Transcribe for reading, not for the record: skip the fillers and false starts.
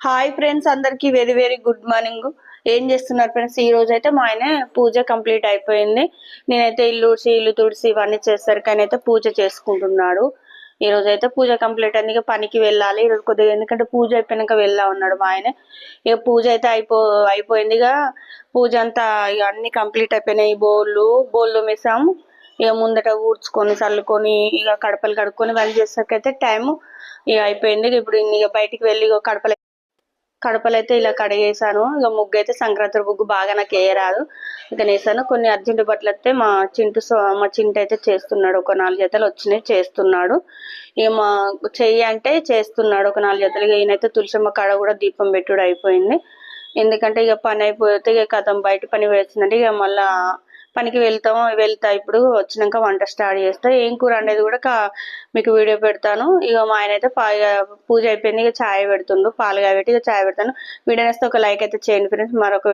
Hi friends, అందరికి very very good morning. ఏం చేస్తున్నారు ఫ్రెండ్స్? ఈ రోజు అయితే మా ఆయన పూజ కంప్లీట్ అయిపోయింది. నేనైతే ఇల్లు తుడిసి ఇవన్నీ చేసరికి ఆయన అయితే పూజ చేసుకుంటున్నాడు. ఈ రోజు అయితే పూజ కంప్లీట్ అయింది. ఇక పనికి వెళ్ళాలి ఈ రోజు కొద్దిగా, ఎందుకంటే పూజ అయిపోయినాక వెళ్దా ఉన్నాడు మా ఆయన. ఇక పూజ అయితే అయిపోయింది. ఇక పూజ అంతా ఇక అన్ని కంప్లీట్ అయిపోయినాయి. బోళ్ళు మేసాము. ఇక ముందట ఊడ్చుకొని చల్లుకొని ఇక కడపలు కడుక్కొని ఇవన్నీ చేసరికి అయితే టైం ఇక అయిపోయింది. ఇప్పుడు ఇక బయటికి వెళ్ళి ఇక కడపలైతే ఇలా కడిగేసాను. ఇక ముగ్గు అయితే సంక్రాంతి ముగ్గు బాగా నాకు వేయరాదు, ఇక నేసాను. కొన్ని అర్జెంట్ బట్టలు అయితే మా చింటు అయితే చేస్తున్నాడు. ఒక 4 జతలు వచ్చినాయి, చేస్తున్నాడు. ఇక మా చెయ్యి అంటే చేస్తున్నాడు ఒక 4 జతలు. ఈయనైతే తులసమ్మ కాడ కూడా దీపం పెట్టుడు అయిపోయింది. ఎందుకంటే ఇక పని అయిపోతే ఇక కథం బయట పని వేస్తుందంటే ఇక మళ్ళా పనికి వెళ్తా. ఇప్పుడు వచ్చినాక వంట స్టార్ట్ చేస్తా. ఏం కూర అనేది కూడా మీకు వీడియో పెడతాను. ఇక మా ఆయన అయితే పూజ అయిపోయింది. ఇక చాయ్ పెడుతుండు, పాలు కాబట్టి ఇక చాయ్ పెడతాను. వీడియో నేస్తే ఒక లైక్ అయితే చేయండి ఫ్రెండ్స్. మరొక